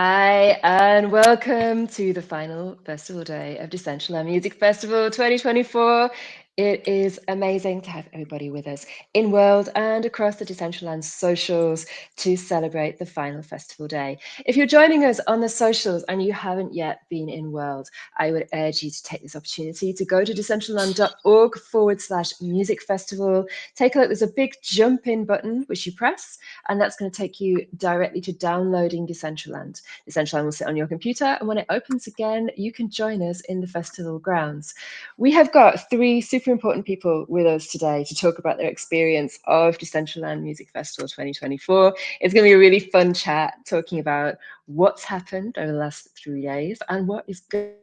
Hi, and welcome to the final festival day of Decentraland Music Festival 2024. It is amazing to have everybody with us in world and across the Decentraland socials to celebrate the final festival day. If you're joining us on the socials and you haven't yet been in world, I would urge you to take this opportunity to go to decentraland.org/music festival. Take a look, there's a big jump in button which you press, and that's going to take you directly to downloading Decentraland. Decentraland will sit on your computer, and when it opens again, you can join us in the festival grounds. We have got three super important people with us today to talk about their experience of Decentraland Music Festival 2024. It's going to be a really fun chat talking about what's happened over the last 3 days and what is going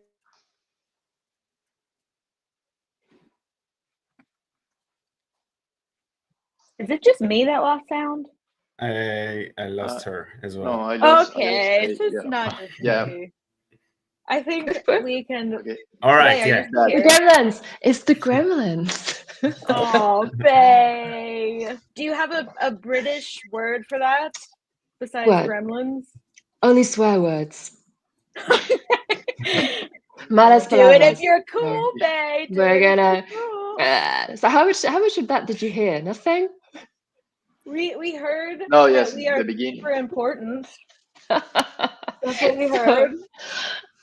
Is it just me that lost sound? I lost her as well. No, I lost. Okay, it's just not just me. I think we can. Okay. All right, Faye, yeah. The gremlins. It's the gremlins. Oh, Faye. Do you have a British word for that besides What? gremlins? Only swear words. Malas do it if you're cool, Faye. We're gonna. So how much of that did you hear? Nothing. We heard. No, yes, that we are the beginning. super important. That's what we heard.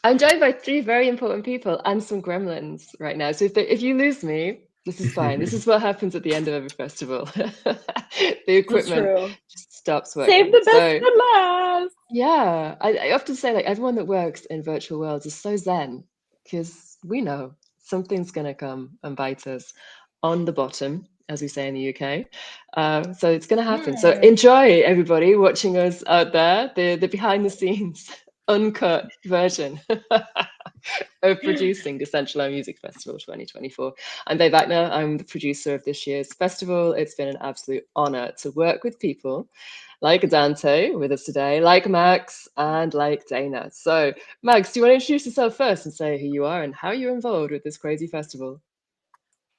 I'm joined by three very important people and some gremlins right now. So if you lose me, this is fine. This is what happens at the end of every festival. The equipment just stops working. Save the best for last. Yeah, I often say like everyone that works in virtual worlds is so zen because we know something's gonna come and bite us on the bottom, as we say in the UK. So it's gonna happen. So enjoy, everybody watching us out there, the behind the scenes uncut version of producing Decentraland Music Festival 2024. I'm Backner. I'm the producer of this year's festival. It's been an absolute honor to work with people like Dante with us today, like Max, and like Dana. So, Max, do you want to introduce yourself first and say who you are and how you're involved with this crazy festival?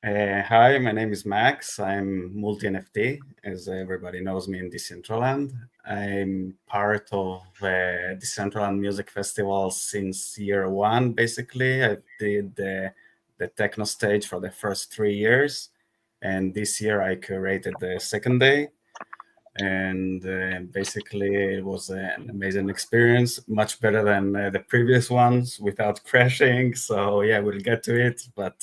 Hi, my name is Max. I'm multi-NFT, as everybody knows me in Decentraland. I'm part of Decentraland Music Festival since year one, basically. I did the techno stage for the first 3 years, and this year I curated the second day. And basically it was an amazing experience, much better than the previous ones without crashing. So yeah, we'll get to it, but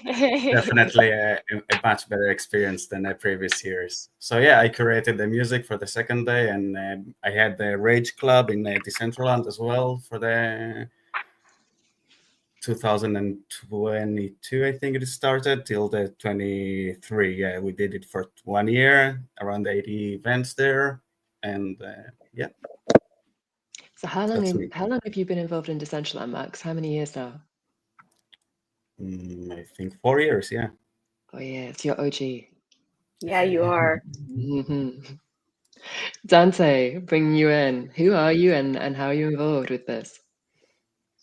definitely a much better experience than the previous years. So yeah, I curated the music for the second day, and I had the Rage Club in Decentraland as well for the 2022, I think it started, till the 23. Yeah, we did it for 1 year, around 80 events there, and yeah. So how long have you been involved in Decentraland, Max? How many years now? I think 4 years, yeah. Oh yeah, it's your OG. Yeah, you are. Dante, bringing you in. Who are you and how are you involved with this?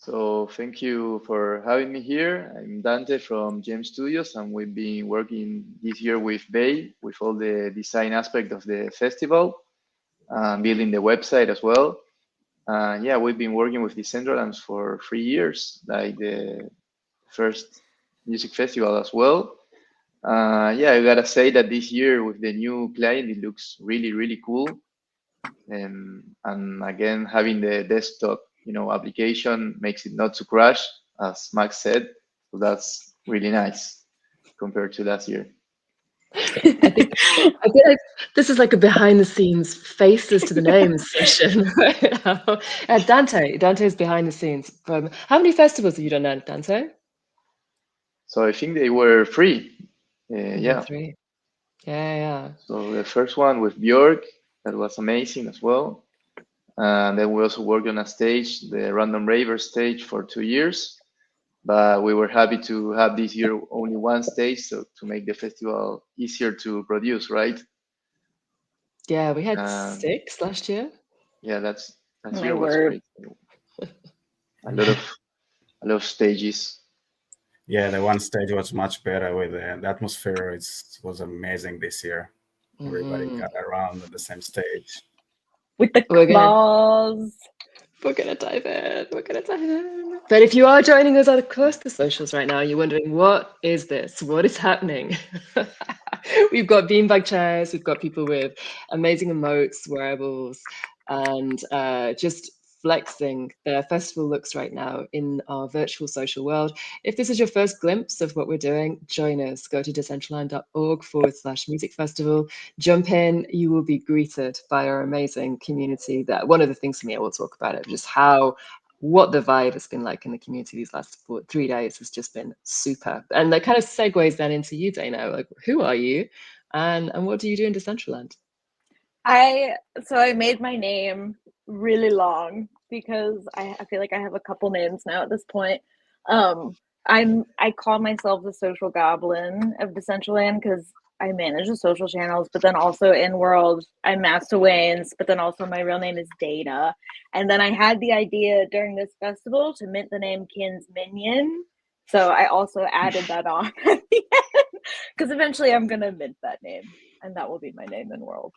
So thank you for having me here. I'm Dante from Gem Studios, and we've been working this year with Bay, with all the design aspect of the festival, building the website as well. Yeah, we've been working with Decentraland for 3 years, like the first music festival as well. Yeah, I gotta say that this year with the new client, it looks really, really cool. And again, having the desktop, application makes it not to crash, as Max said. So that's really nice compared to last year. I feel like this is like a behind the scenes faces to the names session right now. Dante's behind the scenes. How many festivals have you done now, Dante? So I think they were free. Yeah. 3. Yeah. So the first one with Björk, that was amazing as well. And then we also worked on a stage, the Random Raver stage, for 2 years. But we were happy to have this year only one stage, so to make the festival easier to produce, right? Yeah, we had 6 last year. Yeah, last year was great. A lot of stages. Yeah, the one stage was much better with the atmosphere. It was amazing this year. Everybody got around on the same stage. with the We're gonna- claws. We're gonna dive in. We're gonna dive in. But if you are joining us across the socials right now, you're wondering, what is this? What is happening? We've got beanbag chairs. We've got people with amazing emotes, wearables, and just flexing their festival looks right now in our virtual social world. If this is your first glimpse of what we're doing, join us. Go to decentraland.org/music festival. Jump in. You will be greeted by our amazing community. That one of the things for me, I will talk about it, just what the vibe has been like in the community these last 3 days has just been super. And that kind of segues then into you, Dana. Like, who are you, and what do you do in Decentraland? I made my name really long because I feel like I have a couple names now at this point. I call myself the social goblin of Decentraland because I manage the social channels, but then also in world I'm Master Wayne's, but then also my real name is Dana. And then I had the idea during this festival to mint the name Kin's Minion. So I also added that on at the end because eventually I'm gonna mint that name and that will be my name in world.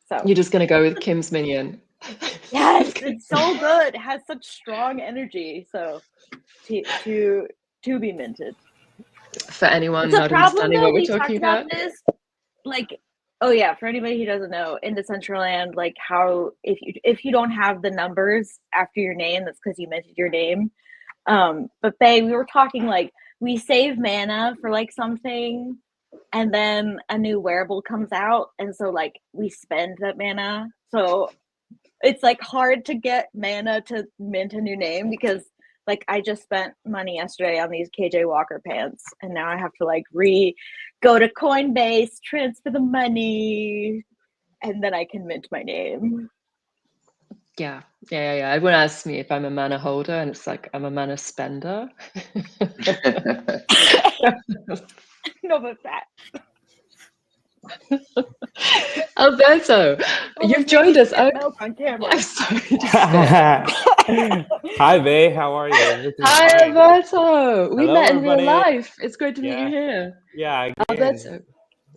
So You're just gonna go with Kim's Minion. yes, it's so good. It has such strong energy. So to be minted. For anyone It's a not problem understanding though. what we're We talking talked about this. Like, oh yeah, for anybody who doesn't know, in Decentraland, like how if you don't have the numbers after your name, that's because you minted your name. But Bae, we were talking like we save mana for like something, and then a new wearable comes out, and so like we spend that mana. So it's like hard to get mana to mint a new name because like I just spent money yesterday on these KJ Walker pants, and now I have to like go to Coinbase, transfer the money, and then I can mint my name. Yeah. Everyone asks me if I'm a mana holder, and it's like I'm a mana spender. No, but that. Alberto, you've joined us. Milk on camera. I'm sorry. Just Hi, Bae. How are you? Everything's Hi, fine. Alberto. We Hello, met in real everybody. life. It's great to meet you Yeah. here. Yeah, again. Alberto,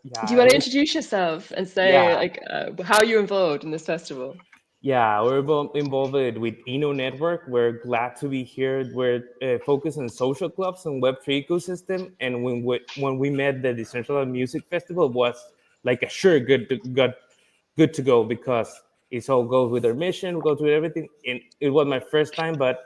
Yeah, do you want to it was- introduce yourself and say Yeah. like how you're involved in this festival? Yeah, we're involved with Eno Network. We're glad to be here. We're focused on social clubs and Web3 ecosystem. And when we met the Decentraland Music Festival, it was like a sure good to go because it's all goes with our mission, we go through everything. And it was my first time, but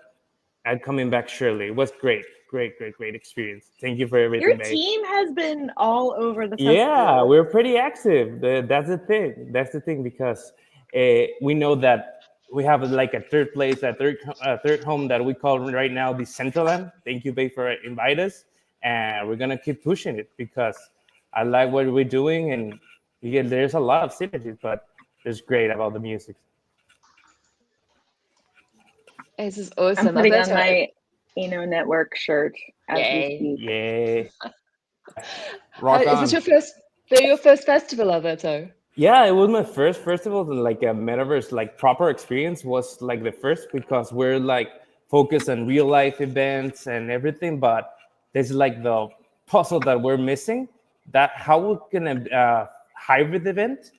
I'm coming back surely. It was great experience. Thank you for everything, Your Bae. team has been all over the festival. Yeah, we're pretty active. That's the thing. That's the thing because we know that we have like a third place, a third home that we call right now Decentraland. Thank you, Babe, for inviting us, and we're gonna keep pushing it because I like what we're doing, and there's a lot of synergies, but it's great about the music. This is awesome. I'm putting on Alberto, my Eno Network shirt as Yay. we speak. Yeah, rock is on. this your first festival, Alberto? Yeah, it was my first festival, and like a metaverse, like proper experience was like the first because we're like focused on real life events and everything, but there's like the puzzle that we're missing. That how can a hybrid event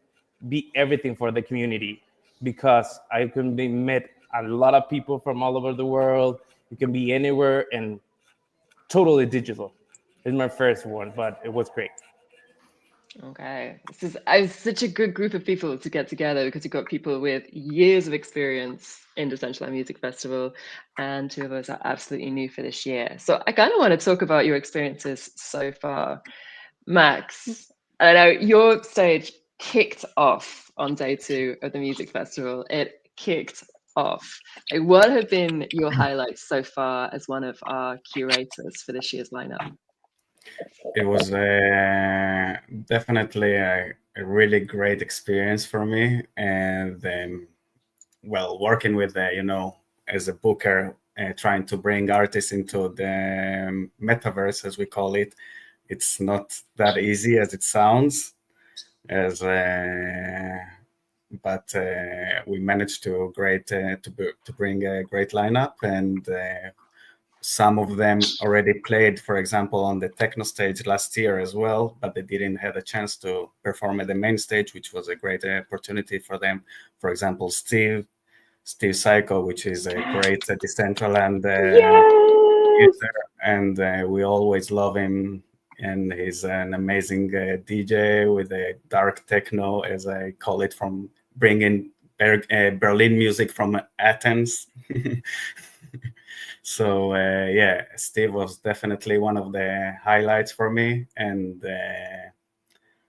be everything for the community? Because I can be met a lot of people from all over the world. You can be anywhere and totally digital. It's my first one, but it was great. Okay, I'm such a good group of people to get together because you've got people with years of experience in the Decentraland Music Festival, and two of us are absolutely new for this year. So I kind of want to talk about your experiences so far. Max, I know your stage kicked off on day 2 of the music festival. It kicked off. Like, what have been your highlights so far as one of our curators for this year's lineup? It was definitely a really great experience for me, and well, working with as a booker, trying to bring artists into the metaverse, as we call it. It's not that easy as it sounds, but we managed to bring a great lineup, and some of them already played, for example, on the techno stage last year as well, but they didn't have a chance to perform at the main stage, which was a great opportunity for them. For example, Steve Psycho, which is a great Decentraland user, and we always love him. And he's an amazing DJ with a dark techno, as I call it, from bringing Berlin music from Athens. So yeah, Steve was definitely one of the highlights for me, and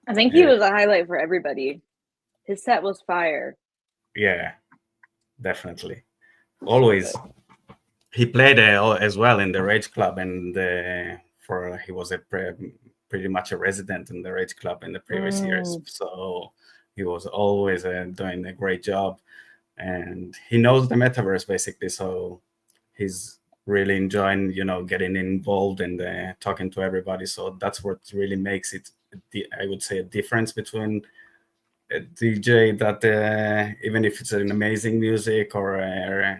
I think he was a highlight for everybody. His set was fire. Yeah, definitely. Always. He played as well in the Rage Club, and he was pretty much a resident in the Rage Club in the previous years. So he was always doing a great job, and he knows the metaverse basically. So he's really enjoying, getting involved and talking to everybody. So that's what really makes it, I would say, a difference between a DJ that even if it's an amazing music or I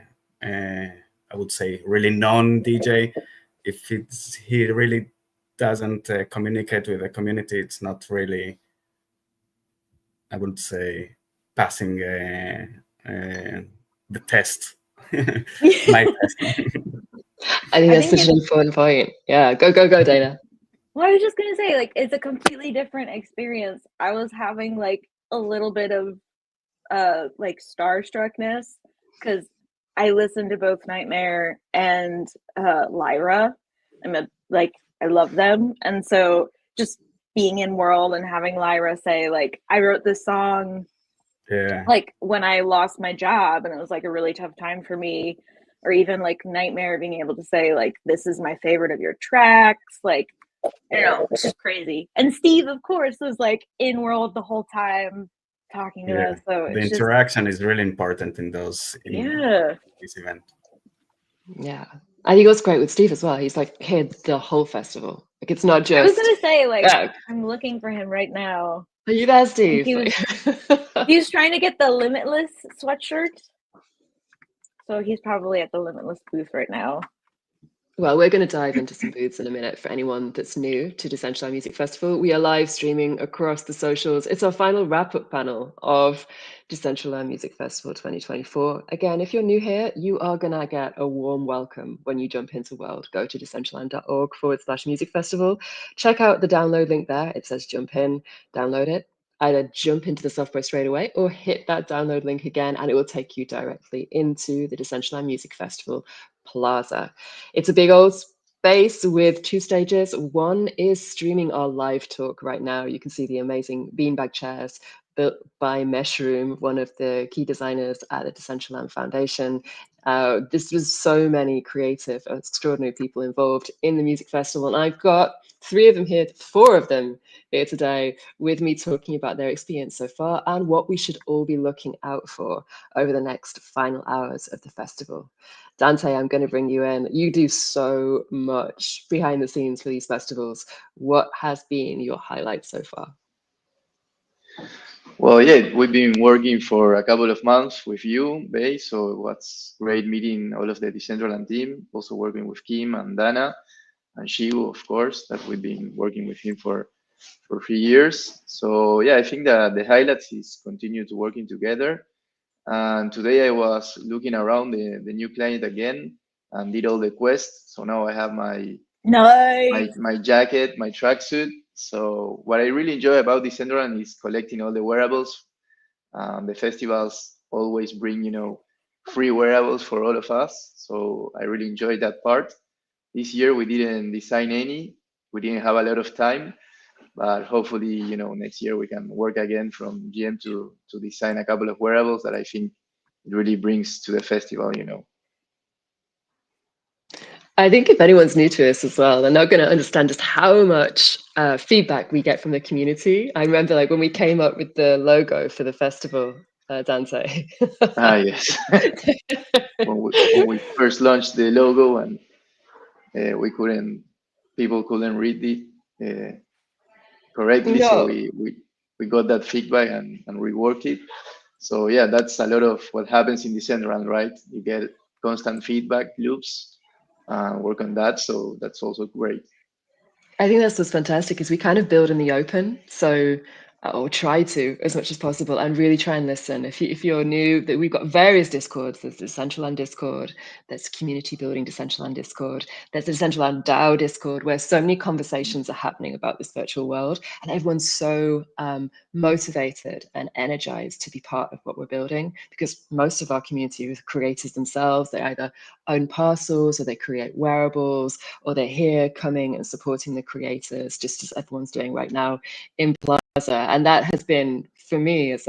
would say really known DJ, if he really doesn't communicate with the community, it's not really, I would say, passing the test. My test. I think that's such an important point. Yeah, go, Dana. Well, I was just gonna say, like, it's a completely different experience. I was having like a little bit of like starstruckness because I listened to both Nightmare and Lyra. I love them, and so just being in World and having Lyra say, like, I wrote this song like when I lost my job and it was like a really tough time for me, or even like Nightmare being able to say, like, this is my favorite of your tracks, like, it's just crazy. And Steve, of course, was like in World the whole time talking to us. So the interaction is really important in this event. Yeah, I think it was great with Steve as well. He's like here the whole festival. Like, it's not just. I was gonna say, like, I'm looking for him right now. Are you there, Steve? He was trying to get the Limitless sweatshirt, so he's probably at the Limitless booth right now. Well, we're going to dive into some booths in a minute for anyone that's new to Decentraland Music Festival. We are live streaming across the socials. It's our final wrap-up panel of Decentraland Music Festival 2024. Again, if you're new here, you are going to get a warm welcome when you jump into World. Go to decentraland.org/music festival. Check out the download link there. It says jump in, download it. Either jump into the software straight away or hit that download link again, and it will take you directly into the Decentraland Music Festival Plaza. It's a big old space with 2 stages. One is streaming our live talk right now. You can see the amazing beanbag chairs built by Meshroom, one of the key designers at the Decentraland Foundation. This was so many creative, extraordinary people involved in the music festival. And I've got 4 of them here today with me talking about their experience so far and what we should all be looking out for over the next final hours of the festival. Dante, I'm going to bring you in. You do so much behind the scenes for these festivals. What has been your highlight so far? Well, yeah, we've been working for a couple of months with you, Bay, so it was great meeting all of the Decentraland team, also working with Kim and Dana and Shivu, of course, that we've been working with him for 3 years. So yeah, I think that the highlights is continue to working together. And today I was looking around the new client again and did all the quests. So now I have my jacket, my tracksuit. So what I really enjoy about Decentraland is collecting all the wearables. The festivals always bring, free wearables for all of us. So I really enjoyed that part. This year we didn't design any. We didn't have a lot of time. But hopefully, next year we can work again from GM to design a couple of wearables that I think it really brings to the festival, I think if anyone's new to this as well, they're not going to understand just how much feedback we get from the community. I remember like when we came up with the logo for the festival, Dante. Yes. when we first launched the logo and people couldn't read it correctly. No. So we got that feedback and reworked it. So yeah, that's a lot of what happens in Decentraland, right? You get constant feedback loops. work on that. So that's also great. I think that's what's fantastic is we kind of build in the open. So or try to as much as possible and really try and listen. If you're new, that we've got various Discords. There's the Decentraland Discord, there's community building Decentraland Discord, there's the Decentraland DAO Discord, where so many conversations are happening about this virtual world, and everyone's so motivated and energized to be part of what we're building, because most of our community are creators themselves. They either own parcels or they create wearables, or they're here coming and supporting the creators, just as everyone's doing right now in Plaza. And that has been, for me, as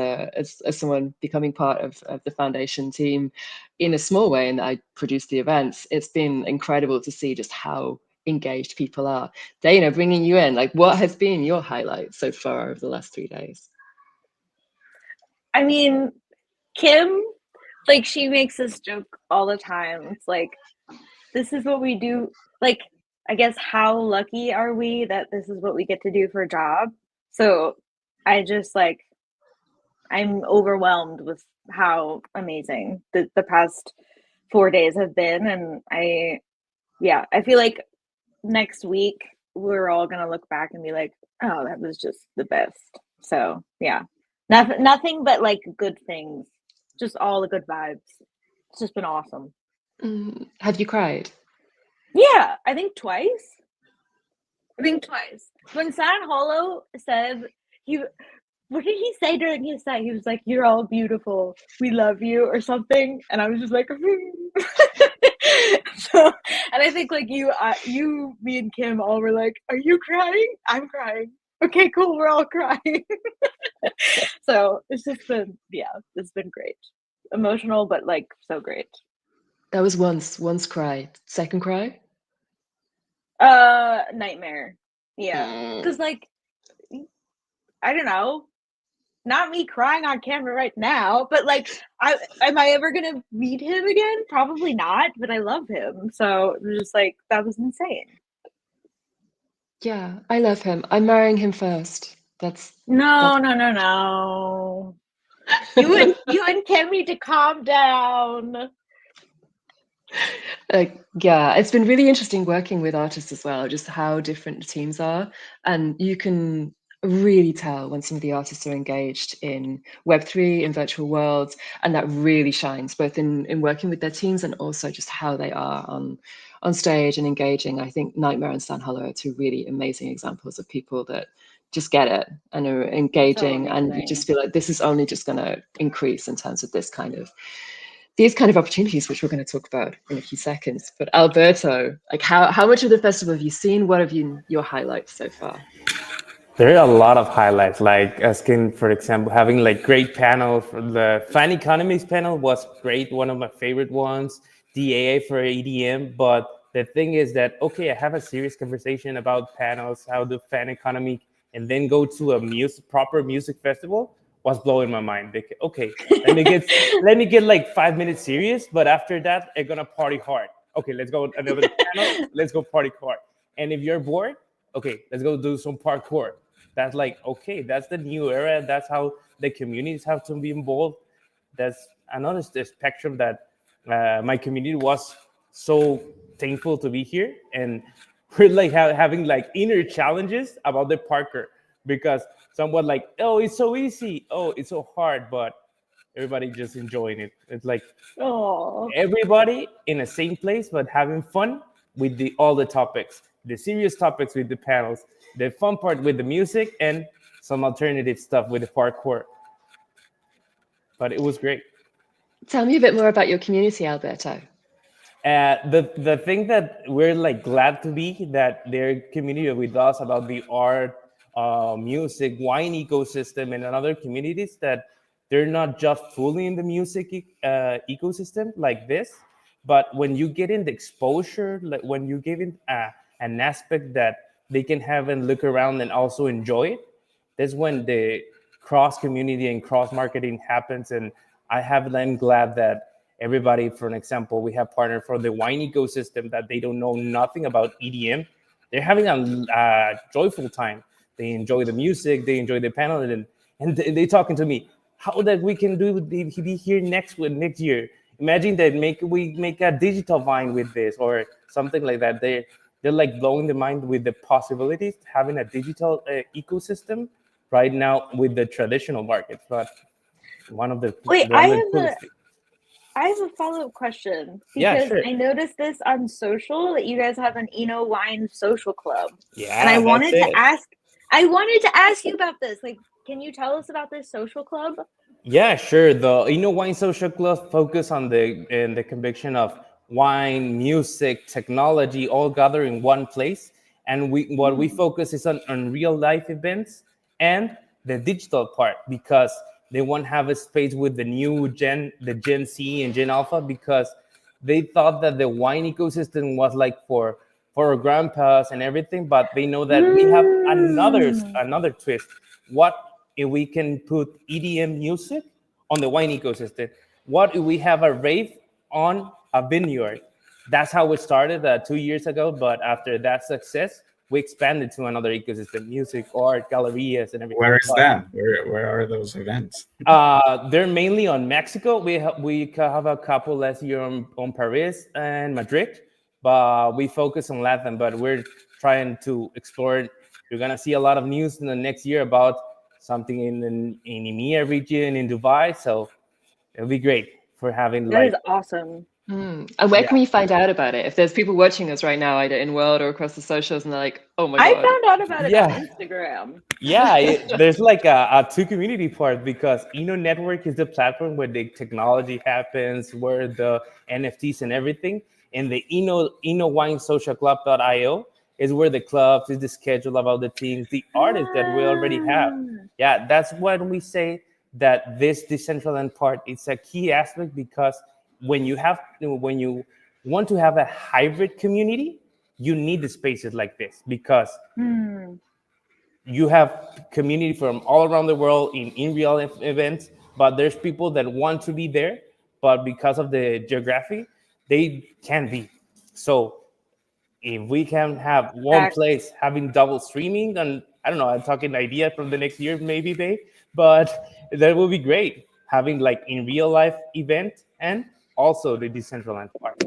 someone becoming part of the foundation team in a small way, and I produce the events, it's been incredible to see just how engaged people are. Dana, bringing you in, like, what has been your highlight so far over the last 3 days? I mean, Kim, like, she makes this joke all the time. It's like, this is what we do. Like, I guess, how lucky are we that this is what we get to do for a job? So I just, like, I'm overwhelmed with how amazing the past 4 days have been. And I feel like next week we're all going to look back and be like, oh, that was just the best. So yeah, nothing but like good things, just all the good vibes. It's just been awesome. Have you cried? Yeah, I think twice. When San Holo said, what did he say during his set? He was like, "You're all beautiful. We love you," or something. And I was just like, so, and I think like you, me and Kim all were like, "Are you crying?" I'm crying. Okay, cool. We're all crying. So it's just been, it's been great. Emotional, but like so great. That was once cry. Second cry? Nightmare. Yeah. Because like, I don't know. Not me crying on camera right now, but like, am I ever gonna meet him again? Probably not, but I love him. So it was just like, that was insane. Yeah, I love him. I'm marrying him first. No. You and Kim need to calm down. Yeah, it's been really interesting working with artists as well, just how different the teams are. And you can really tell when some of the artists are engaged in Web3, in virtual worlds, and that really shines both in working with their teams and also just how they are on stage and engaging. I think Nightmare and San Holo are two really amazing examples of people that just get it and are engaging, and you just feel like this is only just going to increase in terms of these kind of opportunities, which we're going to talk about in a few seconds. But Alberto, like, how much of the festival have you seen? What have been your highlights so far? There are a lot of highlights, like asking, for example, having like great panels. The Fan Economies panel was great, one of my favorite ones. DAA for EDM, but the thing is that, okay, I have a serious conversation about panels, how the fan economy, and then go to a proper music festival was blowing my mind. Okay, let me get like 5 minutes serious, but after that, I'm gonna party hard. Okay, let's go another panel. Let's go party hard. And if you're bored, okay, let's go do some parkour. That's like, okay, that's the new era. That's how the communities have to be involved. That's another spectrum that my community was so thankful to be here. And we're like having like inner challenges about the parkour, because someone like, oh, it's so easy. Oh, it's so hard, but everybody just enjoying it. It's like, oh, everybody in the same place, but having fun with all the topics, the serious topics with the panels, the fun part with the music, and some alternative stuff with the parkour. But it was great. Tell me a bit more about your community, Alberto. The thing that we're like glad to be that they're community with us about the art, music, wine ecosystem, and other communities that they're not just fully in the music ecosystem like this, but when you get in the exposure, like when you give it an aspect that they can have and look around and also enjoy it, that's when the cross community and cross marketing happens. And I'm glad that everybody, for an example, we have partnered for the wine ecosystem that they don't know nothing about EDM. They're having a joyful time. They enjoy the music, they enjoy the panel, and they're talking to me how that we can be here next year imagine that we make a digital vine with this or something like that. They're like blowing the mind with the possibilities having a digital ecosystem right now with the traditional markets. But Wait, one of the coolest things. I have a follow-up question Yeah, because sure. I noticed this on social that you guys have an Eno Wine social club. And Yeah, that's it. I wanted to ask you about this. Like, can you tell us about this social club? Yeah, sure. The Wine Social Club focus on the conviction of wine, music, technology, all gathered in one place. And what we focus is on real life events and the digital part because they want to have a space with the Gen Z and Gen Alpha because they thought that the wine ecosystem was like for our grandpas and everything, but they know that we have another twist. What if we can put EDM music on the wine ecosystem? What if we have a rave on a vineyard? That's how it started 2 years ago. But after that success, we expanded to another ecosystem: music, art, galerías, and everything. Where is that? Where are those events? They're mainly on Mexico. We have a couple last year on Paris and Madrid, but we focus on Latin. But we're trying to explore. You're gonna see a lot of news in the next year about something in EMEA region in Dubai. So it'll be great for having That like is awesome. And where can we find out about it? If there's people watching us right now, either in world or across the socials, and they're like, "Oh my I god!" found out about it Yeah. on Instagram. There's like a two community part because Eno Network is the platform where the technology happens, where the NFTs and everything, and the Eno Wine Social Club.io is where the clubs is the schedule about the things, the artists that we already have. Yeah, that's when we say that this Decentraland part is a key aspect because when you want to have a hybrid community, you need the spaces like this because you have community from all around the world in real events, but there's people that want to be there, but because of the geography, they can't be. So if we can have one Facts. place having double streaming, and I don't know, I'm talking idea from the next year, maybe, babe, but that will be great. Having like in real life event and also the Decentraland part.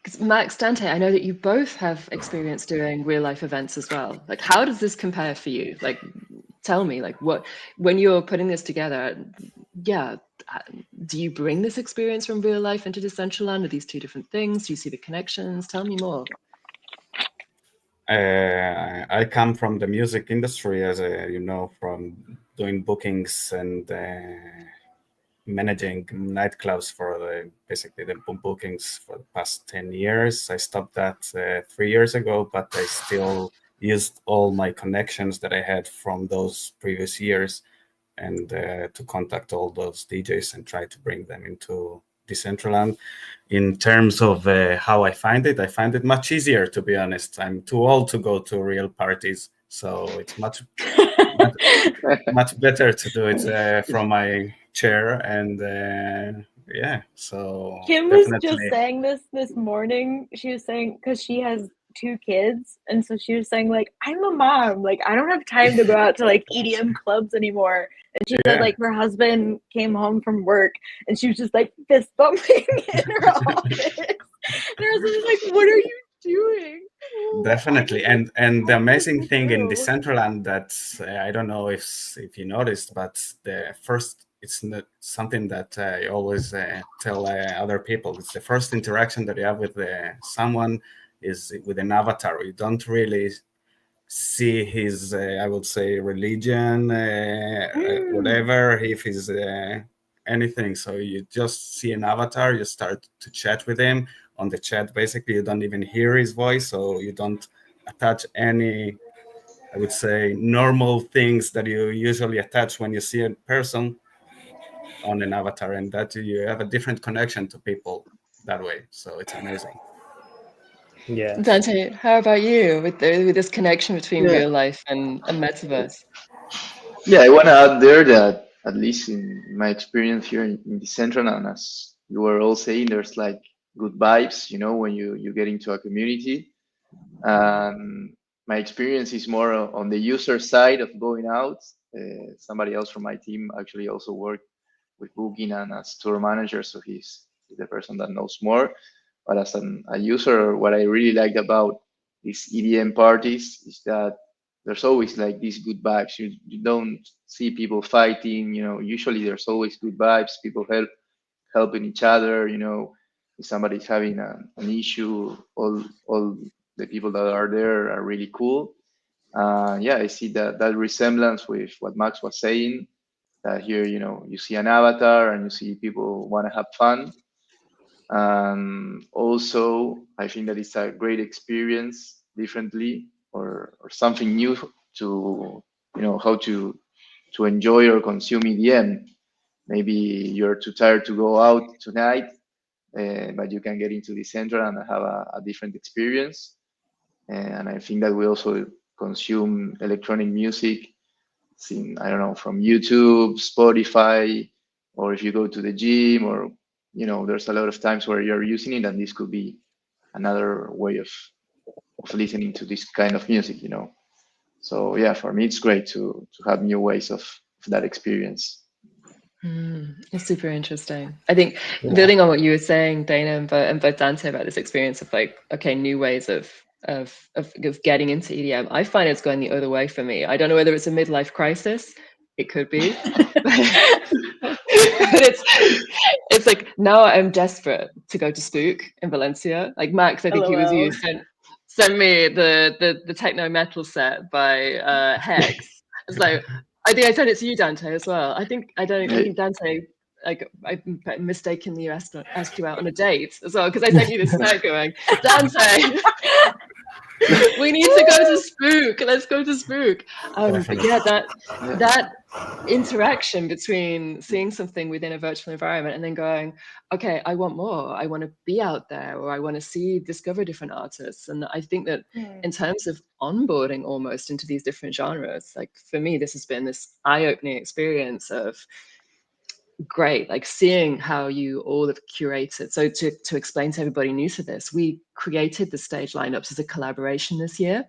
Because Max, Dante, I know that you both have experience doing real life events as well. Like, how does this compare for you? Like, tell me, like, what when you're putting this together? Yeah, do you bring this experience from real life into Decentraland? Are these two different things? Do you see the connections? Tell me more. I come from the music industry, as you know, from doing bookings and managing nightclubs for basically the bookings for the past 10 years. I stopped that 3 years ago, but I still used all my connections that I had from those previous years and to contact all those DJs and try to bring them into Decentraland. In terms of how I find it much easier, to be honest. I'm too old to go to real parties, so it's much better to do it from my chair. And yeah, so Kim was just definitely. saying this morning. She was saying because she has 2 kids, and so she was saying like, I'm a mom, like I don't have time to go out to like EDM clubs anymore. And she said Yeah. like her husband came home from work and she was just like fist bumping in her office. And her husband was like, what are you doing? Definitely, and the amazing thing in true. Decentraland that I don't know if you noticed, but the first, it's not something that I always tell other people. It's the first interaction that you have with someone is with an avatar. You don't really see his, I would say, religion, whatever, if he's anything. So you just see an avatar, you start to chat with him. On the chat, basically, you don't even hear his voice, so you don't attach any, I would say, normal things that you usually attach when you see a person on an avatar, and that you have a different connection to people that way. So it's amazing. Yeah. Dante, how about you with this connection between Yeah. real life and metaverse? Yeah, I want to add there that at least in my experience here in the Central, and as you were all saying, there's like good vibes, when you get into a community. My experience is more on the user side of going out. Somebody else from my team actually also worked with booking and as tour manager, so he's the person that knows more. But as a user, what I really liked about these EDM parties is that there's always like these good vibes. You don't see people fighting, usually there's always good vibes, people helping each other, if somebody's having an issue, all the people that are there are really cool. Yeah, I see that resemblance with what Max was saying, that here, you see an avatar and you see people want to have fun. Also, I think that it's a great experience differently or something new to, how to enjoy or consume EDM. Maybe you're too tired to go out tonight, but you can get into Decentraland and have a different experience. And I think that we also consume electronic music, I don't know, from YouTube, Spotify, or if you go to the gym, or there's a lot of times where you're using it, and this could be another way of listening to this kind of music. So yeah, for me it's great to have new ways of that experience. It's super interesting. I think building on what you were saying, Dana, and both Dante, about this experience of like, okay, new ways of getting into EDM. I find it's going the other way for me. I don't know whether it's a midlife crisis. It could be, but it's like now I'm desperate to go to Spook in Valencia. Like Max, I think he was you, sent me the techno metal set by Hex. It's like, I think I sent it to you, Dante, as well. I think Dante, like, I mistakenly asked you out on a date as well, because I sent you this set going, Dante, we need to go to Spook. Let's go to Spook. But yeah, that interaction between seeing something within a virtual environment and then going, okay, I want more. I want to be out there, or I want to discover different artists. And I think that in terms of onboarding almost into these different genres, like for me, this has been this eye-opening experience of great, like seeing how you all have curated. So to explain to everybody new to this, we created the stage lineups as a collaboration this year.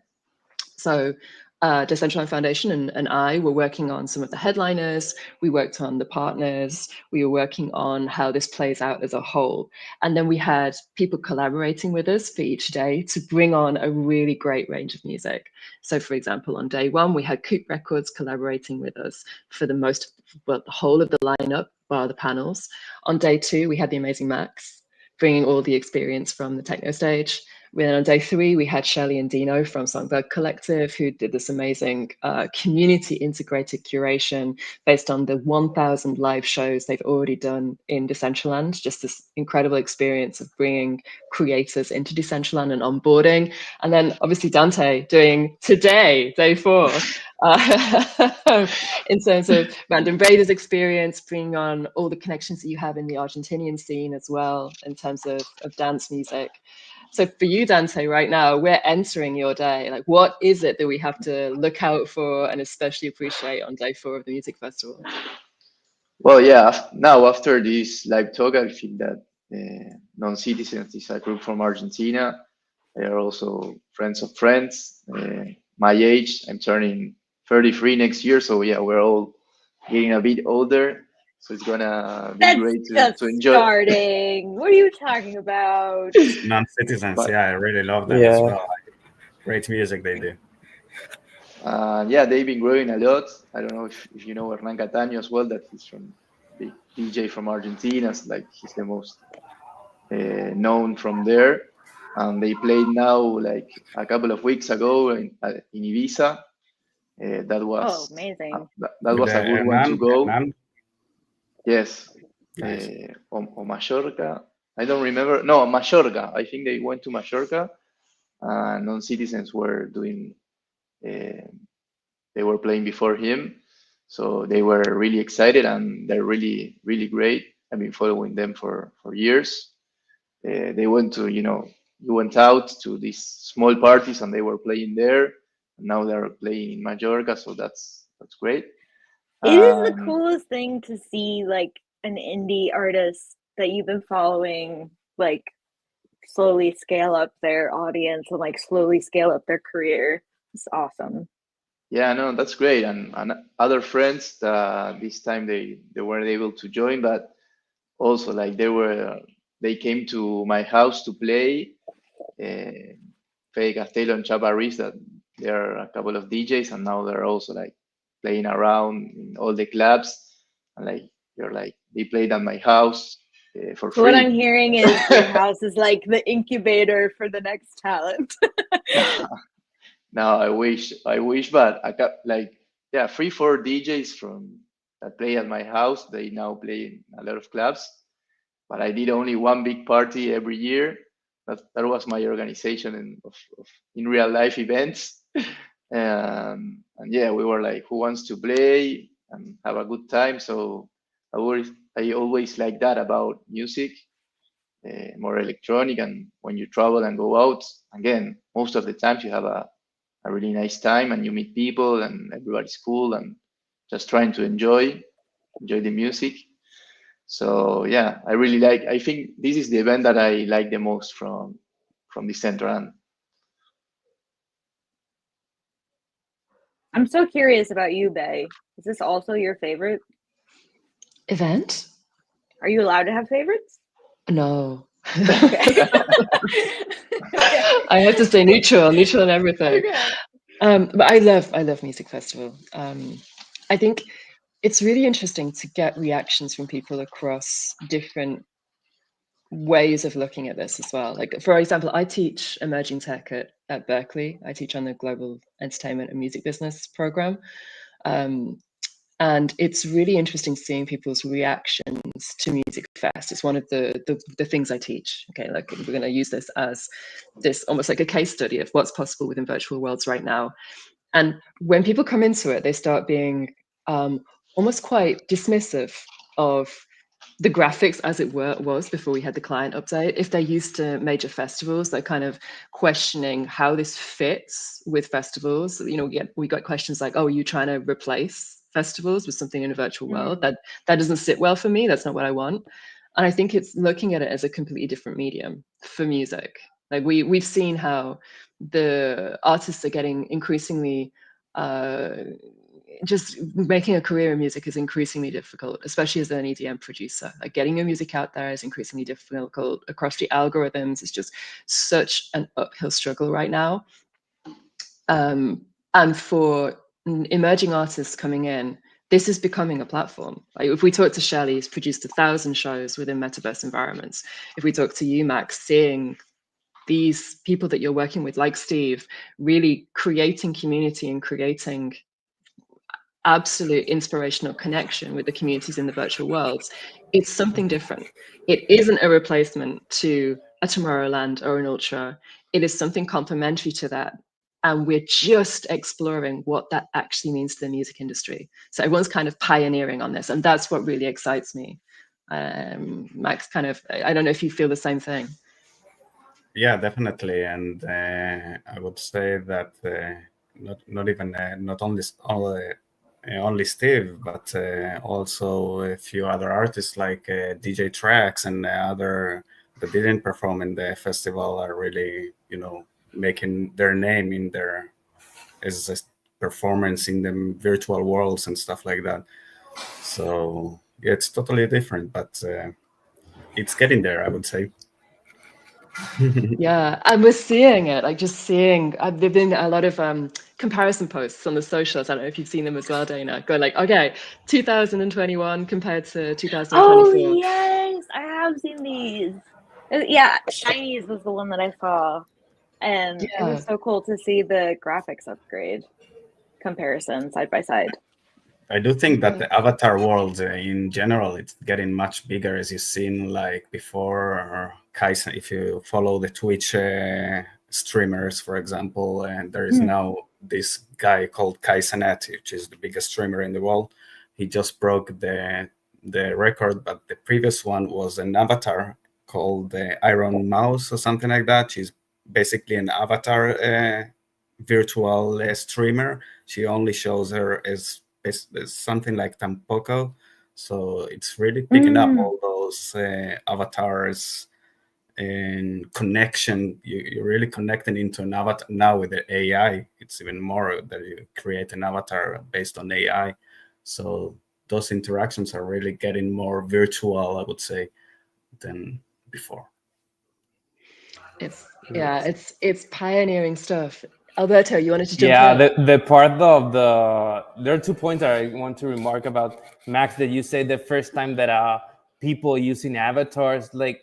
So Decentraland Foundation and I were working on some of the headliners. We worked on the partners. We were working on how this plays out as a whole. And then we had people collaborating with us for each day to bring on a really great range of music. So for example, on day one, we had Coop Records collaborating with us for the whole of the lineup, bar the panels. On day two, we had the amazing Max, bringing all the experience from the techno stage. Then on day three, we had Shelley and Dino from Songbird Collective, who did this amazing community integrated curation based on the 1,000 live shows they've already done in Decentraland. Just this incredible experience of bringing creators into Decentraland and onboarding. And then obviously Dante doing today, day 4, in terms of Random Raiders experience, bringing on all the connections that you have in the Argentinian scene as well, in terms of dance music. So for you, Dante, right now, we're entering your day. Like, what is it that we have to look out for and especially appreciate on day 4 of the music festival? Well, yeah, now after this live talk, I feel that Non-Citizens is a group from Argentina. They are also friends of friends. My age, I'm turning 33 next year. So yeah, we're all getting a bit older. So it's gonna be great to enjoy. Starting. What are you talking about? Non-Citizens, yeah, I really love them as well. Great music they do. Yeah, they've been growing a lot. I don't know if you know Hernán Cataño as well, that he's from big DJ from Argentina. Like he's the most known from there. And they played now like a couple of weeks ago in Ibiza. That was amazing. That was a good one to go. Yes. Nice. Or Mallorca. I don't remember. No, Mallorca. I think they went to Mallorca. Non-Citizens were doing. They were playing before him, so they were really excited, and they're really, really great. I've been following them for years. They went to, you went out to these small parties, and they were playing there. And now they're playing in Mallorca, so that's great. It is the coolest thing to see, like, an indie artist that you've been following, like, slowly scale up their audience and, like, slowly scale up their career. It's awesome. Yeah, no, that's great. And other friends, this time they weren't able to join, but also like they came to my house to play. Faye Castelo and Chaparris, that there are a couple of DJs, and now they're also like playing around in all the clubs, and like you're like they played at my house for So what I'm free. hearing is your house is like the incubator for the next talent. No, I wish, but I got like yeah, 3-4 DJs from that play at my house. They now play in a lot of clubs, but I did only one big party every year. That was my organization of in real life events. And yeah, we were like, who wants to play and have a good time? So I always like that about music, more electronic. And when you travel and go out, again, most of the times you have a really nice time and you meet people and everybody's cool and just trying to enjoy the music. So yeah, I really like. I think this is the event that I like the most from Decentraland. I'm so curious about you, Bay. Is this also your favorite? Event? Are you allowed to have favorites? No. Okay. I have to stay neutral on everything. Okay. But I love music festival. I think it's really interesting to get reactions from people across different ways of looking at this as well. Like, for example, I teach emerging tech at Berkeley. I teach on the Global Entertainment and Music Business program. And it's really interesting seeing people's reactions to Music Fest. It's one of the things I teach. Okay, like we're going to use this as this almost like a case study of what's possible within virtual worlds right now. And when people come into it, they start being almost quite dismissive of the graphics as it was before we had the client update. If they're used to major festivals, they're kind of questioning how this fits with festivals. You know, we got questions like, oh, are you trying to replace festivals with something in a virtual world? That doesn't sit well for me. That's not what I want. And I think it's looking at it as a completely different medium for music. Like we've seen how the artists are getting increasingly just making a career in music is increasingly difficult, especially as an EDM producer. Like getting your music out there is increasingly difficult across the algorithms. It's just such an uphill struggle right now. And for emerging artists coming in, this is becoming a platform. Like if we talk to Shelley, who's produced 1,000 shows within metaverse environments. If we talk to you, Max, seeing these people that you're working with, like Steve, really creating community and creating absolute inspirational connection with the communities in the virtual worlds, it's something different. It isn't a replacement to a Tomorrowland or an Ultra. It is something complementary to that. And we're just exploring what that actually means to the music industry. So everyone's kind of pioneering on this. And that's what really excites me. Max, kind of, I don't know if you feel the same thing. Yeah, definitely. And I would say that not only Steve, but also a few other artists like DJ Tracks and other that didn't perform in the festival are really, making their name in their as a performance in the virtual worlds and stuff like that. So yeah, it's totally different, but it's getting there, I would say. Yeah, and we're seeing it, like just seeing, there've been a lot of comparison posts on the socials. I don't know if you've seen them as well, Dana, going like, okay, 2021 compared to 2024. Oh, yes, I have seen these. Yeah, Shinies was the one that I saw. And it was so cool to see the graphics upgrade comparison side by side. I do think that the avatar world in general, it's getting much bigger, as you've seen like before. Kaisen, if you follow the Twitch streamers, for example, and there is now this guy called Kaisenet, which is the biggest streamer in the world. He just broke the record, but the previous one was an avatar called the Iron Mouse or something like that. She's basically an avatar virtual streamer. She only shows her as something like Tampoco. So it's really picking up all those avatars and connection. You're really connecting into an avatar now with the AI. it's even more that you create an avatar based on AI. So those interactions are really getting more virtual, I would say, than before. It's pioneering stuff. Alberto, you wanted to jump Yeah, in? the part of there are 2 points I want to remark about, Max, that you say the first time that people using avatars, like,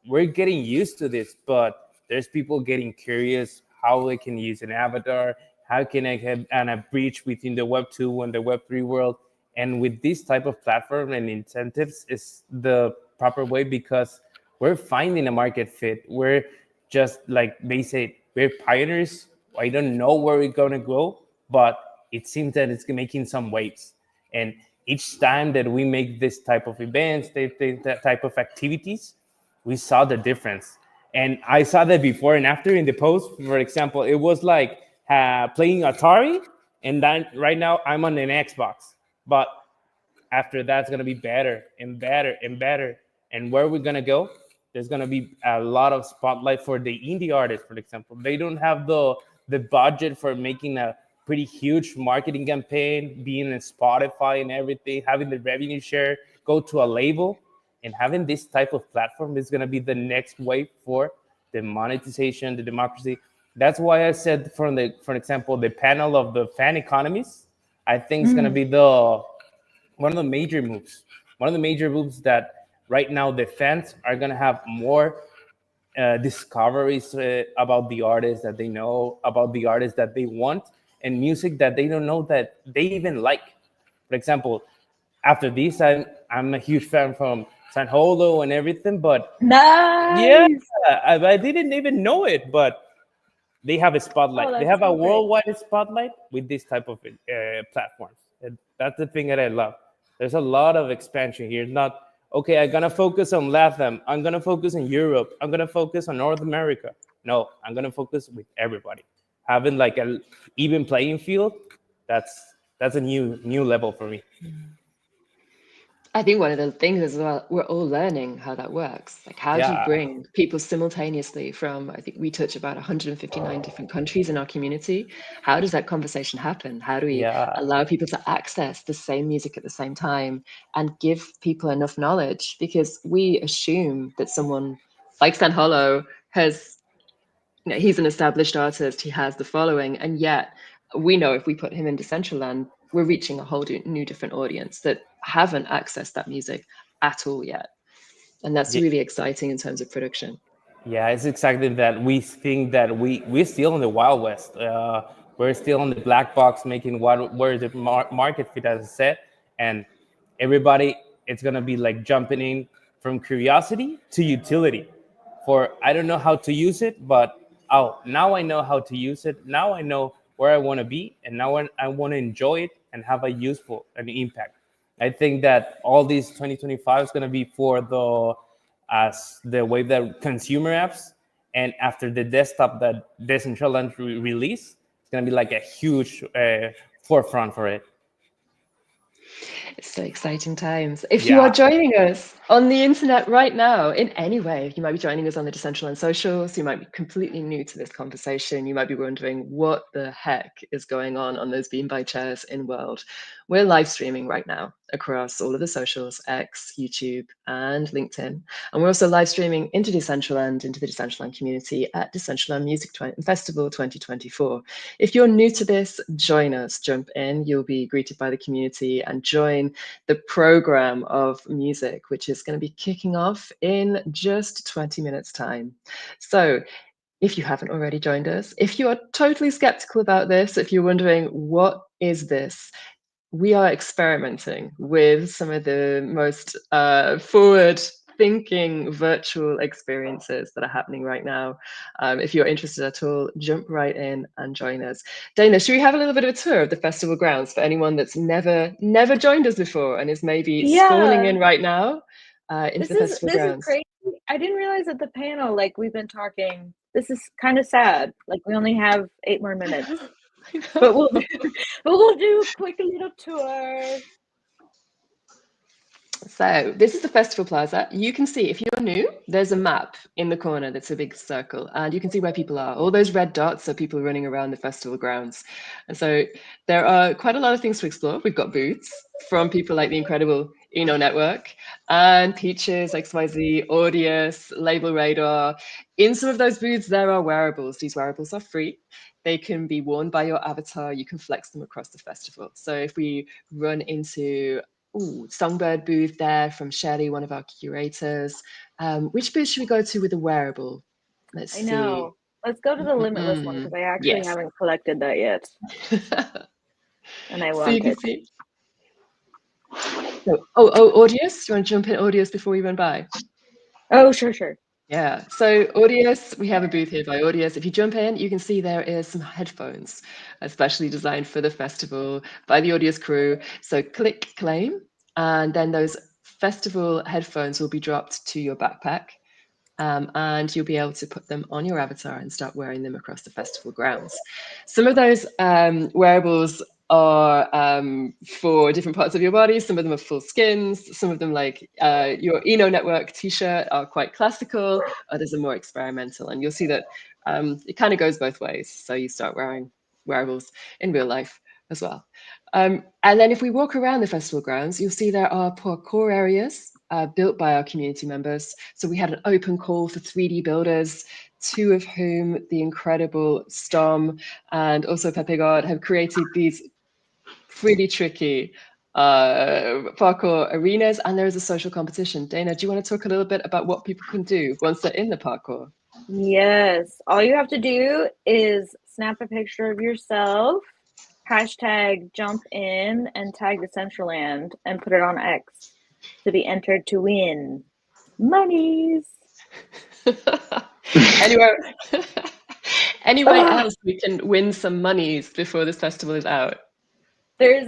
we're getting used to this, but there's people getting curious how they can use an avatar, how can I have a breach within the Web 2 and the Web 3 world. And with this type of platform and incentives is the proper way, because we're finding a market fit. We're just like they say, we're pioneers. I don't know where we're going to go, but it seems that it's making some waves. And each time that we make this type of events, that type of activities, we saw the difference. And I saw that before and after in the post. For example, it was like playing Atari, and then right now I'm on an Xbox. But after that's going to be better and better and better. And where we're going to go, there's going to be a lot of spotlight for the indie artists, for example. They don't have the budget for making a pretty huge marketing campaign, being in Spotify and everything, having the revenue share, go to a label. And having this type of platform is going to be the next wave for the monetization, the democracy. That's why I said, for example, the panel of the fan economies, I think it's going to be one of the major moves. One of the major moves that right now the fans are going to have more discoveries about the artists that they know, about the artists that they want, and music that they don't know that they even like. For example, after this, I'm a huge fan from San Holo and everything, but yeah, Nice. I didn't even know it, but they have a spotlight. Oh, They that's have a so great. worldwide spotlight with this type of platforms. And that's the thing that I love. There's a lot of expansion here. Not, okay, I'm going to focus on Latin. I'm going to focus on Europe. I'm going to focus on North America. No, I'm going to focus with everybody. Having like an even playing field, that's a new level for me. I think one of the things as well, we're all learning how that works. Like, how do you Yeah. bring people simultaneously from, I think we touch about 159 different countries in our community. How does that conversation happen? How do we Yeah. allow people to access the same music at the same time and give people enough knowledge? Because we assume that someone like San Holo has, he's an established artist, he has the following, and yet we know if we put him in Decentraland, we're reaching a whole new different audience that haven't accessed that music at all yet. And that's really exciting in terms of production. Yeah, it's exactly that. We think that we're still in the Wild West. We're still in the black box, making where the market fit, as I said, and everybody, it's gonna be like jumping in from curiosity to utility. For I don't know how to use it, but now I know how to use it. Now I know where I want to be, and now I want to enjoy it and have a useful an impact. I think that all these 2025 is gonna be for the way that consumer apps, and after the desktop that Decentraland release, it's going to be like a huge forefront for it. It's so exciting times. If you are joining us on the internet right now in any way, you might be joining us on the Decentraland socials, you might be completely new to this conversation, you might be wondering what the heck is going on those bean by chairs in world. We're live streaming right now across all of the socials, X, YouTube, and LinkedIn. And we're also live streaming into Decentraland, into the Decentraland community at Decentraland Music Festival 2024. If you're new to this, join us, jump in, you'll be greeted by the community and join the program of music, which is going to be kicking off in just 20 minutes time. So if you haven't already joined us, if you are totally skeptical about this, if you're wondering, what is this? We are experimenting with some of the most forward-thinking virtual experiences that are happening right now. If you're interested at all, jump right in and join us. Dana, should we have a little bit of a tour of the festival grounds for anyone that's never joined us before and is maybe spawning in right now into the festival grounds? This is crazy. I didn't realize at the panel, like, we've been talking. This is kind of sad. Like, we only have 8 more minutes. But we'll do a quick little tour. So this is the Festival Plaza. You can see, if you're new, there's a map in the corner that's a big circle, and you can see where people are. All those red dots are people running around the festival grounds. And so there are quite a lot of things to explore. We've got booths from people like the incredible Network and Peaches, XYZ, Audius, Label Radar. In some of those booths, there are wearables. These wearables are free. They can be worn by your avatar. You can flex them across the festival. So if we run into Songbird booth there from Sherry, one of our curators. Which booth should we go to with the wearable? Let's see. I know. Let's go to the Limitless one because I actually haven't collected that yet. And I want it. See. Audius? You want to jump in Audius before we run by? Oh, sure. Yeah, so Audius, we have a booth here by Audius. If you jump in, you can see there is some headphones, especially designed for the festival by the Audius crew. So click claim, and then those festival headphones will be dropped to your backpack. And you'll be able to put them on your avatar and start wearing them across the festival grounds. Some of those wearables are for different parts of your body. Some of them are full skins. Some of them, like your Network t-shirt, are quite classical. Others are more experimental. And you'll see that it kind of goes both ways. So you start wearing wearables in real life as well. And then if we walk around the festival grounds, you'll see there are parkour areas built by our community members. So we had an open call for 3D builders, two of whom, the incredible Storm and also Pepe God, have created these pretty tricky parkour arenas, and there is a social competition. Dana, do you want to talk a little bit about what people can do once they're in the parkour? Yes, all you have to do is snap a picture of yourself, hashtag jump in, and tag Decentraland and put it on X to be entered to win monies. Anywhere else we can win some monies before this festival is out? There's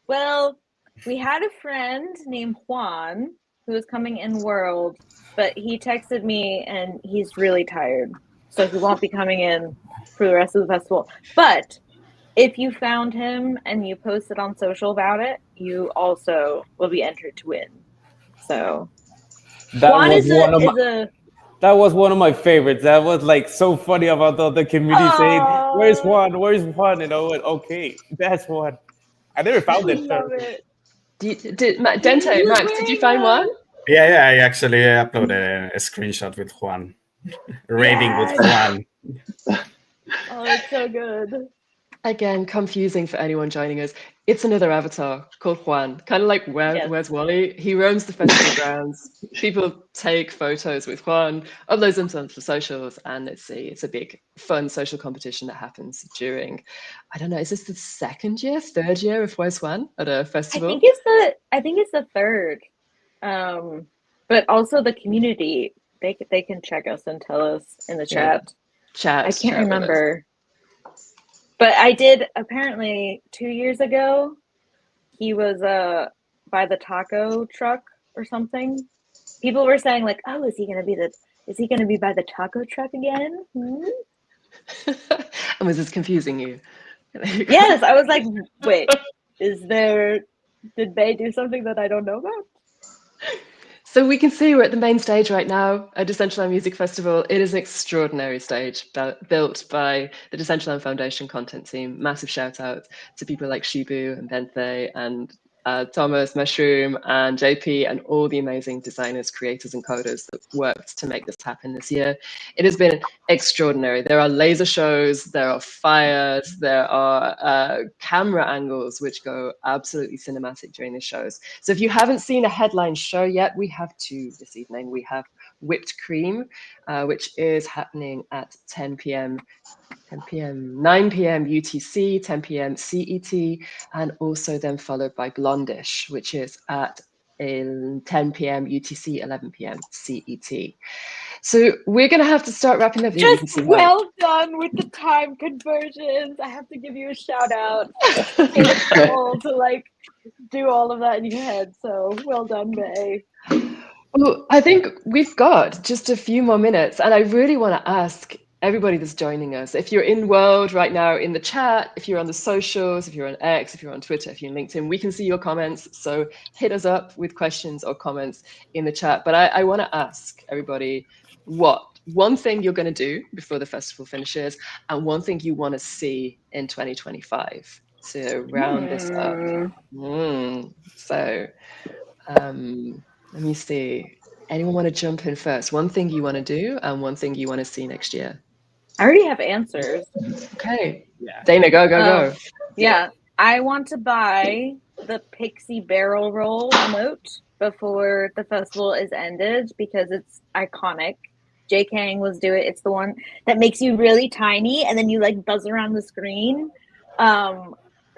well, we had a friend named Juan who was coming in World, but he texted me and he's really tired, so he won't be coming in for the rest of the festival. But if you found him and you posted on social about it, you also will be entered to win. So that Juan that was one of my favorites. That was like so funny about the community saying, "Where's Juan? Where's Juan?" And I went, "Okay, that's Juan." I never found it. Love it. Dante, Max, did you find one? Yeah, I actually uploaded a screenshot with Juan, raiding with Juan. Oh, it's so good. Again, confusing for anyone joining us. It's another avatar called Juan, kind of like Where's Wally? He roams the festival grounds. People take photos with Juan, uploads them onto the socials, and it's a big, fun social competition that happens during, I don't know, is this the third year of Where's Juan at a festival? I think it's the third. But also the community, they can check us and tell us in the chat. I can't remember. But I did, apparently 2 years ago, he was by the taco truck or something. People were saying like, "Oh, is he gonna be by the taco truck again?" And was this confusing you? Yes, I was like, wait, did Bay do something that I don't know about? So we can see we're at the main stage right now at Decentraland Music Festival. It is an extraordinary stage built by the Decentraland Foundation content team. Massive shout out to people like Shibu and Benthe and Thomas, Mushroom, and JP, and all the amazing designers, creators, and coders that worked to make this happen this year. It has been extraordinary. There are laser shows, there are fires, there are camera angles which go absolutely cinematic during the shows. So if you haven't seen a headline show yet, we have two this evening. We have Whipped Cream, which is happening at 10 p.m. 9 p.m. UTC, 10 p.m. CET, and also then followed by Blondish, which is at 10 p.m. UTC, 11 p.m. CET. So we're going to have to start wrapping up. Just well done with the time conversions. I have to give you a shout out. It's cool to like do all of that in your head. So well done, Bay. Well, I think we've got just a few more minutes, and I really want to ask everybody that's joining us. If you're in world right now in the chat, if you're on the socials, if you're on X, if you're on Twitter, if you're on LinkedIn, we can see your comments. So hit us up with questions or comments in the chat. But I want to ask everybody what one thing you're going to do before the festival finishes and one thing you want to see in 2025 to round this up. So let me see. Anyone want to jump in first? One thing you want to do and one thing you want to see next year. I already have answers. Okay. Yeah. Dana, go. Yeah. I want to buy the Pixie barrel roll emote before the festival is ended because it's iconic. J. Kang was do it. It's the one that makes you really tiny and then you like buzz around the screen.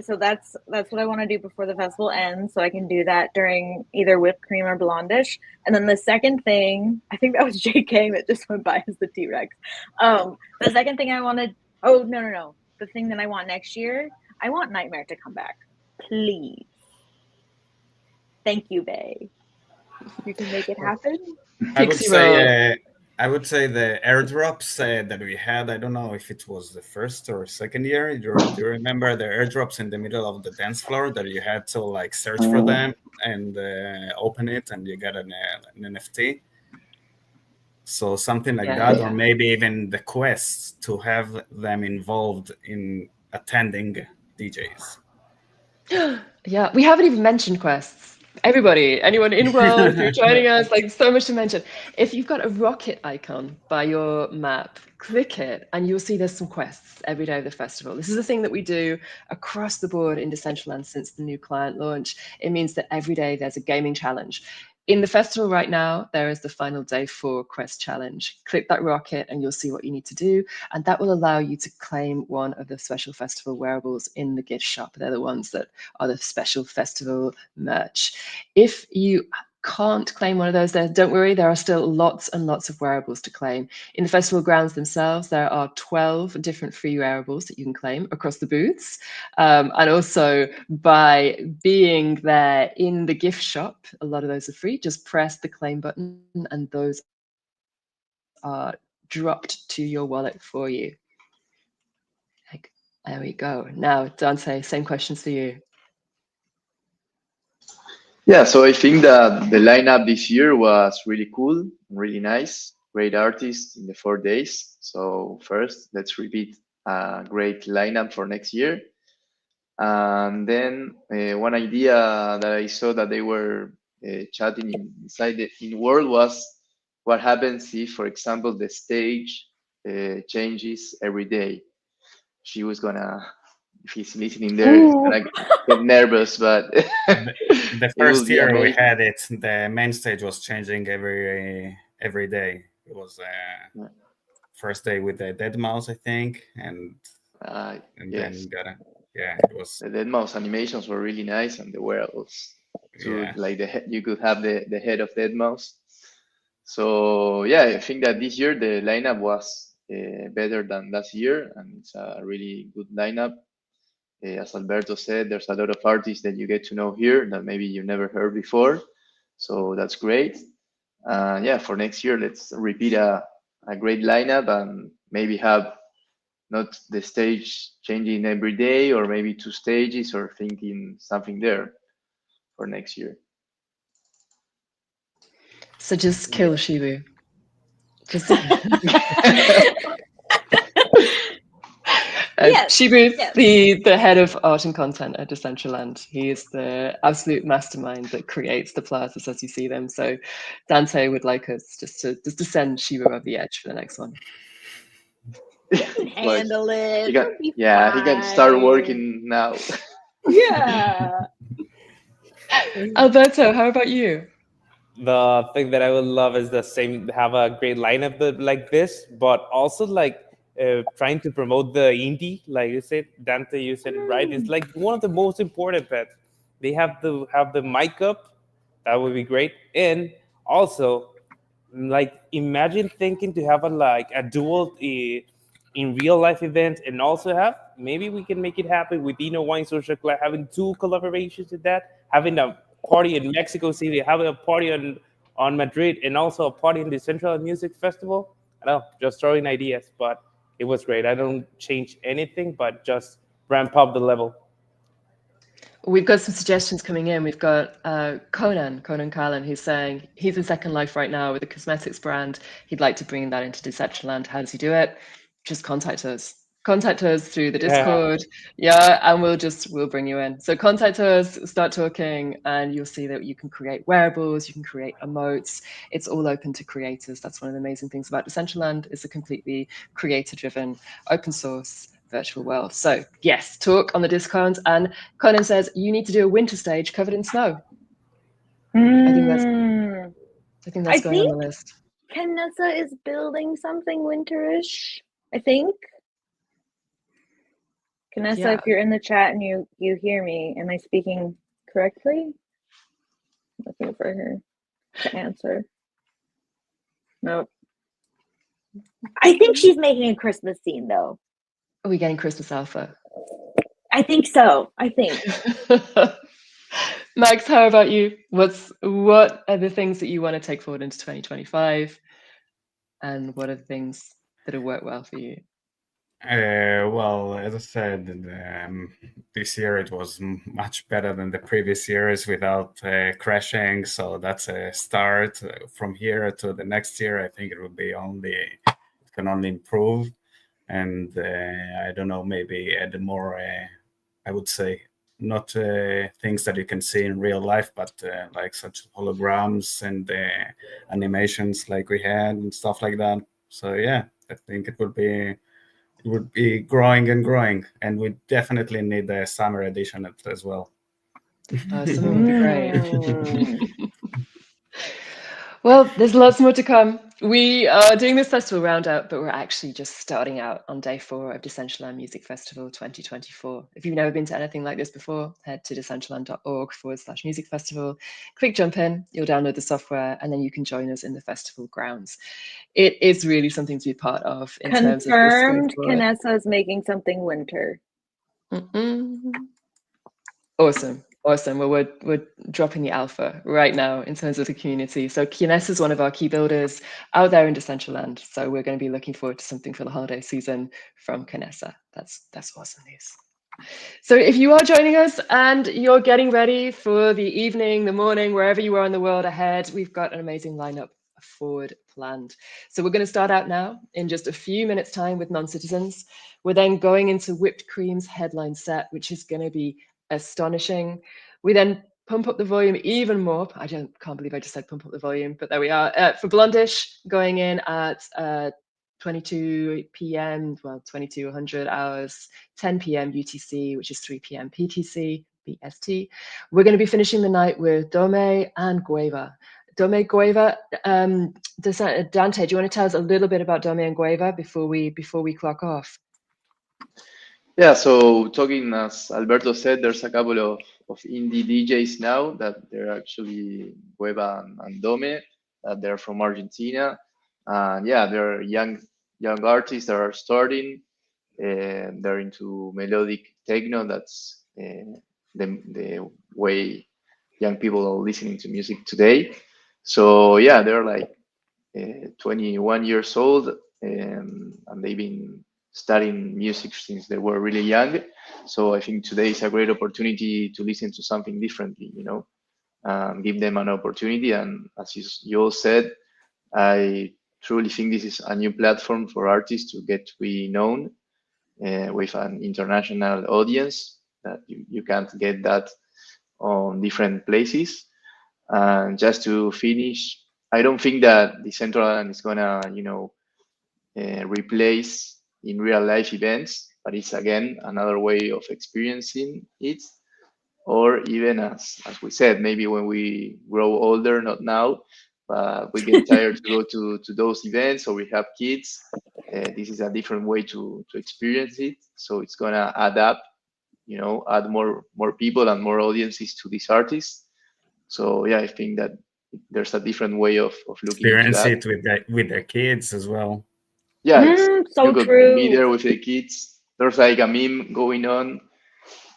So that's what I want to do before the festival ends, so I can do that during either whipped cream or blondish. And then the second thing, I think that was JK that just went by as the T-Rex. The second thing I wanted, no. The thing that I want next year, I want Nightmare to come back. Please. Thank you, Bae. You can make it happen. I would say the airdrops that we had. I don't know if it was the first or second year. Do you remember the airdrops in the middle of the dance floor that you had to like search for them and open it and you got an NFT? So something like that, or maybe even the quests to have them involved in attending DJs. Yeah, we haven't even mentioned quests. Everybody, anyone in world, if you're joining us, like so much to mention. If you've got a rocket icon by your map, click it and you'll see there's some quests every day of the festival. This is a thing that we do across the board in Decentraland since the new client launch. It means that every day there's a gaming challenge. In the festival right now, there is the final day 4 quest challenge. Click that rocket and you'll see what you need to do. And that will allow you to claim one of the special festival wearables in the gift shop. They're the ones that are the special festival merch. If you can't claim one of those, don't worry, there are still lots and lots of wearables to claim. In the festival grounds themselves, there are 12 different free wearables that you can claim across the booths. And also by being there in the gift shop, a lot of those are free. Just press the claim button and those are dropped to your wallet for you. There we go. Now, Dante, same questions for you. Yeah, so I think that the lineup this year was really cool, really nice, great artists in the 4 days. So first, let's repeat a great lineup for next year. And then one idea that I saw that they were chatting inside in world was what happens if, for example, the stage changes every day. She was gonna, if he's listening there, he's gonna get nervous, but the first year we had it, the main stage was changing every day. It was first day with the dead mouse, I think, and yes. then it was the dead mouse animations were really nice, and the wearables too. Like you could have the head of dead mouse. So yeah, I think that this year the lineup was better than last year, and it's a really good lineup. As Alberto said, there's a lot of artists that you get to know here that maybe you never heard before. So that's great. Yeah, for next year, let's repeat a great lineup and maybe have not the stage changing every day, or maybe 2 stages, or thinking something there for next year. So just kill Shibu. Just Shibu's the head of art and content at Decentraland. He is the absolute mastermind that creates the plazas as you see them. So Dante would like us just to send Shibu over the edge for the next one. Handle it. He can start working now. Yeah. Alberto, how about you? The thing that I would love is the same, have a great lineup like this, but also like trying to promote the indie, like you said, Dante, you said it right. It's like one of the most important bets. They have to have the mic up. That would be great. And also, like, imagine thinking to have a dual in real life event, and also have, maybe we can make it happen with Eno Wine Social Club, having 2 collaborations with that, having a party in Mexico City, having a party on Madrid, and also a party in the Decentraland Music Festival. I don't know, just throwing ideas, but it was great. I don't change anything, but just ramp up the level. We've got some suggestions coming in. We've got Conan Carlin, who's saying he's in Second Life right now with a cosmetics brand. He'd like to bring that into Decentraland. How does he do it? Just contact us. Contact us through the Discord. Yeah, and we'll bring you in. So contact us, start talking, and you'll see that you can create wearables, you can create emotes. It's all open to creators. That's one of the amazing things about Decentraland. It's a completely creator-driven, open source virtual world. So yes, talk on the Discord. And Conan says you need to do a winter stage covered in snow. I think that's going on the list. Canessa is building something winterish, I think. Canessa, Yeah. if you're in the chat and you hear me, am I speaking correctly? I'm looking for her to answer. Nope. I think she's making a Christmas scene, though. Are we getting Christmas alpha? I think so. I think. Max, how about you? What are the things that you want to take forward into 2025? And what are the things that have worked well for you? Well, as I said, this year it was much better than the previous years without crashing. So that's a start. From here to the next year, I think it can only improve. And I don't know, maybe add more, I would say, not things that you can see in real life, but like such holograms and animations like we had and stuff like that. So yeah, I think it would be growing and growing, and we definitely need the summer edition as well. Summer would be great. Well, there's lots more to come. We are doing this festival roundup, but we're actually just starting out on day 4 of Decentraland Music Festival 2024. If you've never been to anything like this before, head to decentraland.org/music festival. Quick jump in, you'll download the software, and then you can join us in the festival grounds. It is really something to be part of in terms of Confirmed, Canessa is making something winter. Awesome. Well, we're dropping the alpha right now in terms of the community. So Kines is one of our key builders out there in Decentraland. So we're going to be looking forward to something for the holiday season from Canessa. That's awesome news. So if you are joining us and you're getting ready for the evening, the morning, wherever you are in the world ahead, we've got an amazing lineup forward planned. So we're going to start out now in just a few minutes time with non-citizens. We're then going into Whipped Cream's headline set, which is going to be astonishing. We then pump up the volume even more. I can't believe I just said pump up the volume, but there we are. For Blondish, going in at 22 p.m., well, 2200 hours, 10 p.m. UTC, which is 3 p.m. PTC, BST. We're going to be finishing the night with Dome and Gueva. Dome Gueva, Dante, do you want to tell us a little bit about Dome and Gueva before we clock off? Yeah, so talking as Alberto said, there's a couple of indie DJs now that they're actually Gueva and Dome, that they're from Argentina. And yeah, they're young artists that are starting. They're into melodic techno. That's the way young people are listening to music today. So yeah, they're like 21 years old, and they've been studying music since they were really young. So I think today is a great opportunity to listen to something differently, give them an opportunity. And as you all said, I truly think this is a new platform for artists to get to be known with an international audience, that you can't get that on different places. And just to finish, I don't think that Decentraland is gonna, replace in real life events, but it's again another way of experiencing it. Or even as we said, maybe when we grow older, not now, but we get tired to go to those events, or we have kids. This is a different way to experience it. So it's gonna add up, add more people and more audiences to these artists. So yeah, I think that there's a different way of looking into that. Experience it with their kids as well. Yeah, so you could true. be there with the kids. There's like a meme going on,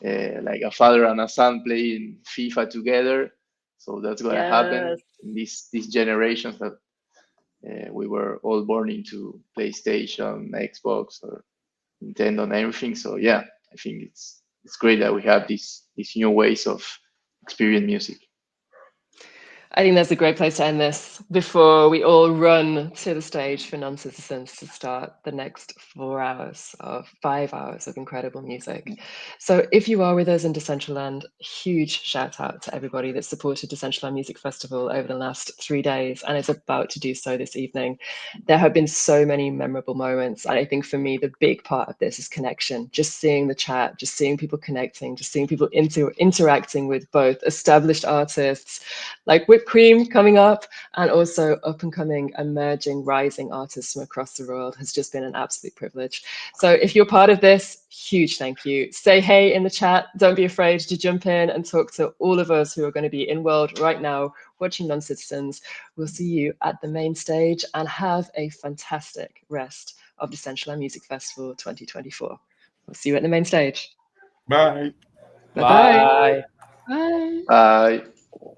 like a father and a son playing FIFA together. So that's gonna happen in these generations. That we were all born into PlayStation, Xbox, or Nintendo, and everything. So yeah, I think it's great that we have these new ways of experiencing music. I think that's a great place to end this before we all run to the stage for non-citizens to start the next 4 hours or 5 hours of incredible music. So if you are with us in Decentraland, huge shout out to everybody that supported Decentraland Music Festival over the last 3 days and is about to do so this evening. There have been so many memorable moments. And I think for me, the big part of this is connection, just seeing the chat, just seeing people connecting, just seeing people interacting with both established artists like Whipped Cream coming up, and also up and coming, emerging, rising artists from across the world has just been an absolute privilege. So if you're part of this, huge thank you. Say hey in the chat. Don't be afraid to jump in and talk to all of us who are going to be in world right now watching non-citizens. We'll see you at the main stage and have a fantastic rest of Decentraland Music Festival 2024. We'll see you at the main stage. Bye. Bye-bye. Bye. Bye. Bye.